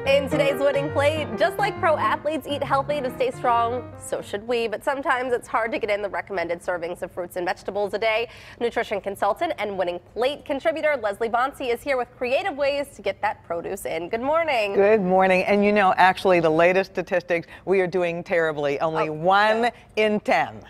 In today's winning plate, just like pro athletes eat healthy to stay strong, so should we. But sometimes it's hard to get in the recommended servings of fruits and vegetables a day. Nutrition consultant and winning plate contributor Leslie Bonci is here with creative ways to get that produce in. Good morning. Good morning. And you know, actually, the latest statistics, we are doing terribly. Only 1 in 10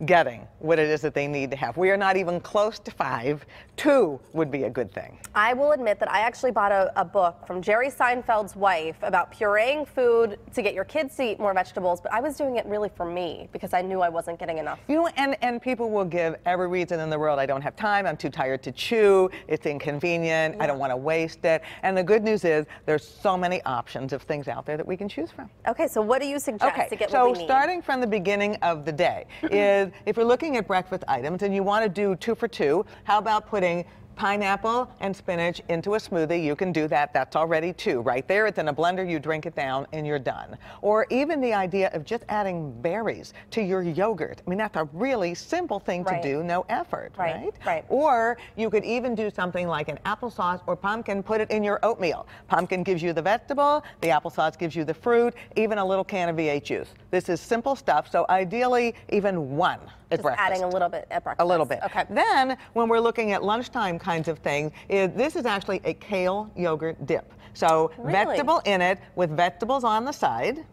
getting what it is that they need to have. We are not even close to 5. 2 would be a good thing. I will admit that I actually bought a book from Jerry Seinfeld's wife about pureeing food to get your kids to eat more vegetables, but I was doing it really for me because I knew I wasn't getting enough. You know, and people will give every reason in the world. I don't have time, I'm too tired to chew, it's inconvenient, I don't want to waste it. And the good news is there's so many options of things out there that we can choose from. Okay, so what do you suggest to get what we need? So starting from the beginning of the day is if you're looking at breakfast items and you want to do 2 for 2, how about putting pineapple and spinach into a smoothie? You can do that. That's already 2 right there. It's in a blender. You drink it down and you're done. Or even the idea of just adding berries to your yogurt. I mean, that's a really simple thing to do, no effort, right? Or you could even do something like an applesauce or pumpkin, put it in your oatmeal. Pumpkin gives you the vegetable, the applesauce gives you the fruit, even a little can of V8 juice. This is simple stuff, so ideally even 1 at breakfast. Adding a little bit at breakfast. A little bit. Okay. Then, when we're looking at lunchtime kinds of things, this is actually a kale yogurt dip. So vegetable in it with vegetables on the side.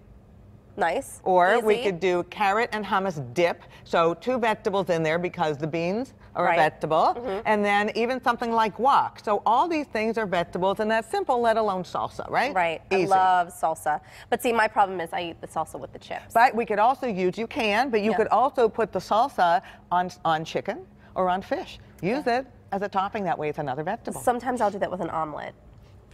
Nice. Or easy. we could do carrot and hummus dip. So 2 vegetables in there because the beans are a vegetable. And then even something like guac. So all these things are vegetables, and that's simple, let alone salsa, right? Right. Easy. I love salsa. But see, my problem is I eat the salsa with the chips. But we could also use, you could also put the salsa on chicken or on fish. Use it as a topping. That way it's another vegetable. Sometimes I'll do that with an omelet.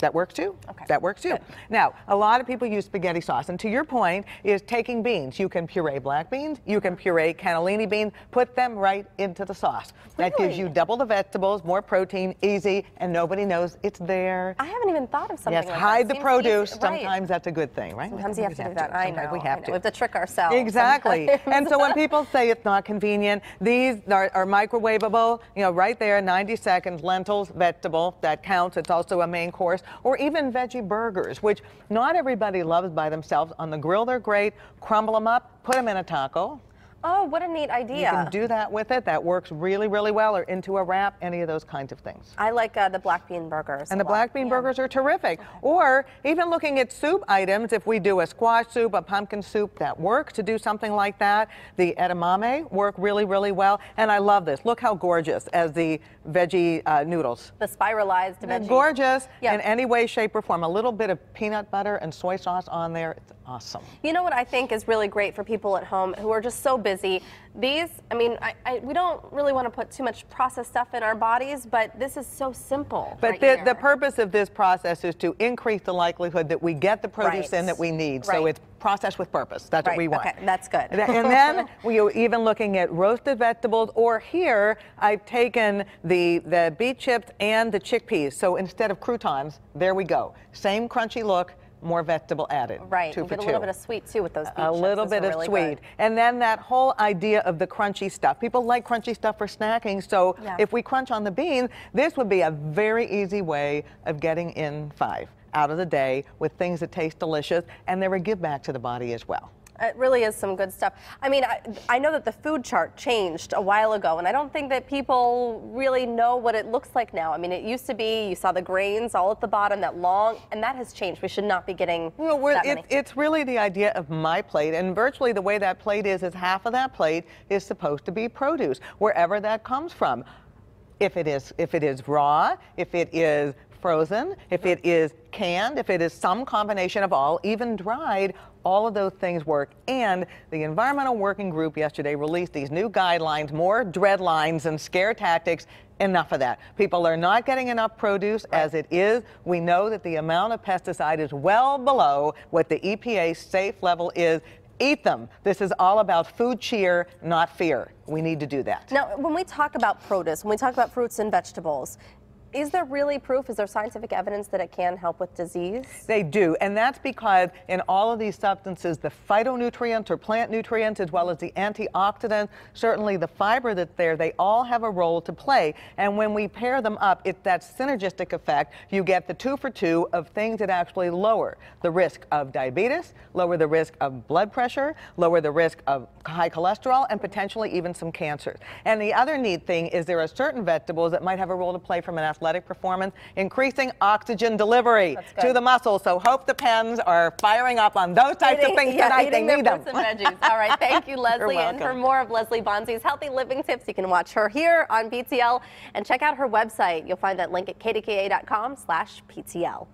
That works too. Okay. That works too. Good. Now, a lot of people use spaghetti sauce, and to your point is taking beans. You can puree black beans, you can puree cannellini beans, put them right into the sauce. That gives you double the vegetables, more protein, easy, and nobody knows it's there. I haven't even thought of something like that. Yes, hide the produce. Easy. Sometimes that's a good thing, right? Sometimes you have to do that. I know. We have to. We have to trick ourselves. Exactly. And so when people say it's not convenient, these are microwavable, you know, right there, 90 seconds, lentils, vegetable, that counts. It's also a main course. Or even veggie burgers, which not everybody loves by themselves. On the grill, they're great. Crumble them up, put them in a taco. Oh, what a neat idea. You can do that with it. That works really, really well. Or into a wrap, any of those kinds of things. I like the black bean burgers. And the black bean burgers are terrific. Or even looking at soup items, if we do a squash soup, a pumpkin soup, that works to do something like that. The edamame work really, really well. And I love this. Look how gorgeous as the veggie noodles. The spiralized veggie. They're gorgeous in any way, shape, or form. A little bit of peanut butter and soy sauce on there. It's awesome. You know what I think is really great for people at home who are just so busy? These, I mean, we don't really want to put too much processed stuff in our bodies, but this is so simple. But the purpose of this process is to increase the likelihood that we get the produce in that we need. So it's processed with purpose. That's what we want. Okay, that's good. And then we're even looking at roasted vegetables, or here I've taken the beet chips and the chickpeas. So instead of croutons, there we go. Same crunchy look, more vegetable added. Right, 2 you for get 2. a little bit of sweet too with those beet chips. A little bit of really sweet. Good. And then that whole idea of the crunchy stuff. People like crunchy stuff for snacking, so if we crunch on the beans, this would be a very easy way of getting in 5 out of the day with things that taste delicious, and they're a give back to the body as well. It really is some good stuff. I mean, I know that the food chart changed a while ago, and I don't think that people really know what it looks like now. I mean, it used to be, you saw the grains all at the bottom, that long, and that has changed. We should not be getting that many. It's really the idea of my plate, and virtually the way that plate is half of that plate is supposed to be produce, wherever that comes from. If it is raw, if it is frozen, if it is canned, if it is some combination of all, even dried, all of those things work. And the Environmental Working Group yesterday released these new guidelines, more dread lines and scare tactics. Enough of that. People are not getting enough produce as it is. We know that the amount of pesticide is well below what the EPA safe level is. Eat them. This is all about food cheer, not fear. We need to do that. Now, when we talk about produce, when we talk about fruits and vegetables, Is there really proof? Is there scientific evidence that it can help with disease? They do, and that's because in all of these substances, the phytonutrients or plant nutrients, as well as the antioxidants, certainly the fiber that's there, they all have a role to play. And when we pair them up, it's that synergistic effect. You get the 2 for 2 of things that actually lower the risk of diabetes, lower the risk of blood pressure, lower the risk of high cholesterol, and potentially even some cancers. And the other neat thing is there are certain vegetables that might have a role to play from an athletic performance, increasing oxygen delivery to the muscles. So hope the pens are firing up on those types of things tonight. They need them. Fruits and veggies. All right, thank you, Leslie. And for more of Leslie Bonci's healthy living tips, you can watch her here on PTL and check out her website. You'll find that link at kdka.com/PTL.